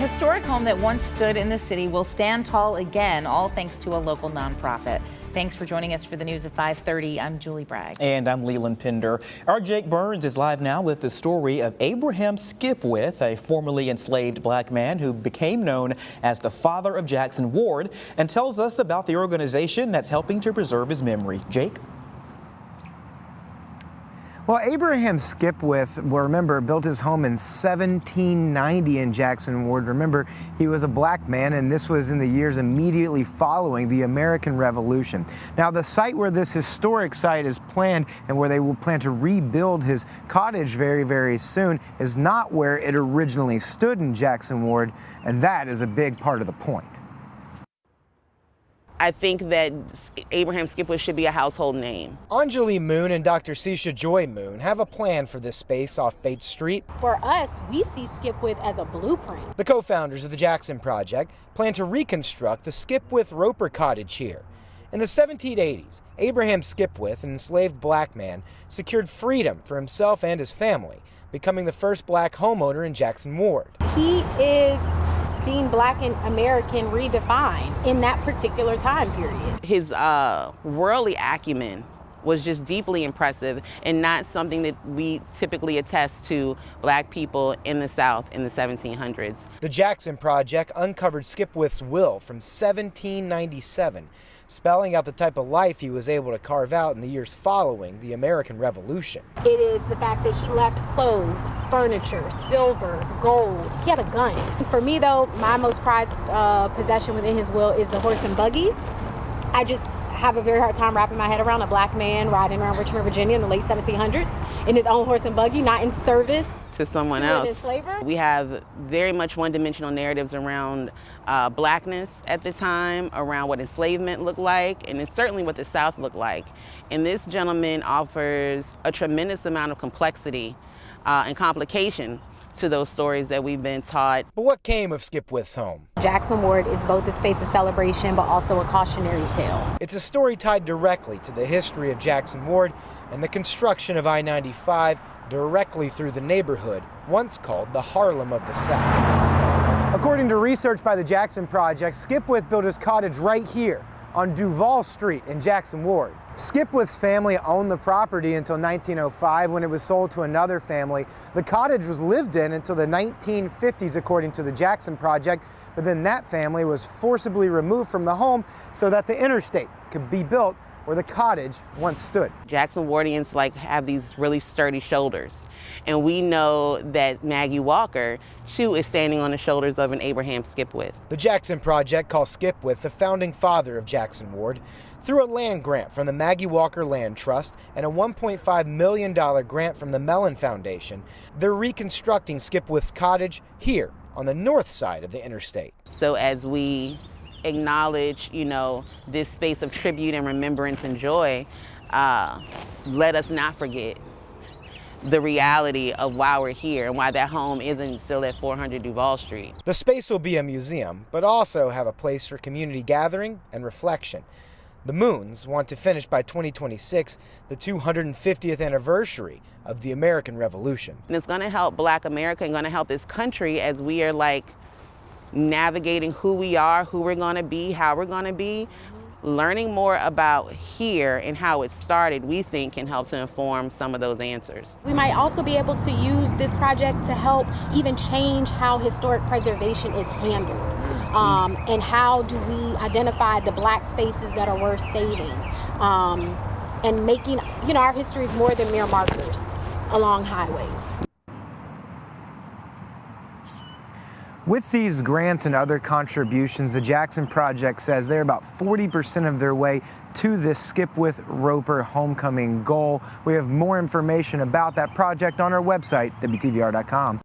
historic home that once stood in the city will stand tall again, all thanks to a local nonprofit. Thanks for joining us for the news at 5:30. I'm Julie Bragg. And I'm Leland Pender. Our Jake Burns is live now with the story of Abraham Skipwith, a formerly enslaved black man who became known as the father of Jackson Ward, and tells us about the organization that's helping to preserve his memory. Jake? Well, Abraham Skipwith, remember, built his home in 1790 in Jackson Ward. Remember, he was a black man, and this was in the years immediately following the American Revolution. Now, the site where this historic site is planned and where they will plan to rebuild his cottage very, very soon is not where it originally stood in Jackson Ward, and that is a big part of the point. I think that Abraham Skipwith should be a household name. Anjali Moon and Dr. Sisha Joy Moon have a plan for this space off Bates Street. For us, we see Skipwith as a blueprint. The co-founders of the Jackson Project plan to reconstruct the Skipwith Roper cottage here. In the 1780s, Abraham Skipwith, an enslaved black man, secured freedom for himself and his family, becoming the first black homeowner in Jackson Ward. He is being black and American redefined in that particular time period. His worldly acumen was just deeply impressive and not something that we typically attest to black people in the South in the 1700s. The Jackson Project uncovered Skipwith's will from 1797, spelling out the type of life he was able to carve out in the years following the American Revolution. It is the fact that he left clothes, furniture, silver, gold. He had a gun. For me, though, my most prized possession within his will is the horse and buggy. I just have a very hard time wrapping my head around a black man riding around Richmond, Virginia in the late 1700s in his own horse and buggy, not in service to someone else. We have very much one-dimensional narratives around blackness at the time, around what enslavement looked like, and it's certainly what the South looked like. And this gentleman offers a tremendous amount of complexity and complication to those stories that we've been taught. But what came of Skipwith's home? Jackson Ward is both a space of celebration but also a cautionary tale. It's a story tied directly to the history of Jackson Ward and the construction of I-95 directly through the neighborhood, once called the Harlem of the South. According to research by the Jackson Project, Skipwith built his cottage right here on Duval Street in Jackson Ward. Skipwith's family owned the property until 1905 when it was sold to another family. The cottage was lived in until the 1950s according to the Jackson Project, but then that family was forcibly removed from the home so that the interstate could be built where the cottage once stood. Jackson Wardians have these really sturdy shoulders. And we know that Maggie Walker, too, is standing on the shoulders of an Abraham Skipwith. The Jackson Project calls Skipwith the founding father of Jackson Ward. Through a land grant from the Maggie Walker Land Trust and a $1.5 million grant from the Mellon Foundation, they're reconstructing Skipwith's cottage here on the north side of the interstate. So as we acknowledge, this space of tribute and remembrance and joy, let us not forget the reality of why we're here and why that home isn't still at 400 Duval Street. The space will be a museum, but also have a place for community gathering and reflection. The Moons want to finish by 2026 the 250th anniversary of the American Revolution. And it's going to help Black America and going to help this country as we are navigating who we are, who we're going to be, how we're going to be. Learning more about here and how it started, we think, can help to inform some of those answers. We might also be able to use this project to help even change how historic preservation is handled. And how do we identify the black spaces that are worth saving, and making our history is more than mere markers along highways. With these grants and other contributions, the Jackson Project says they're about 40% of their way to this Skipwith Roper homecoming goal. We have more information about that project on our website, WTVR.com.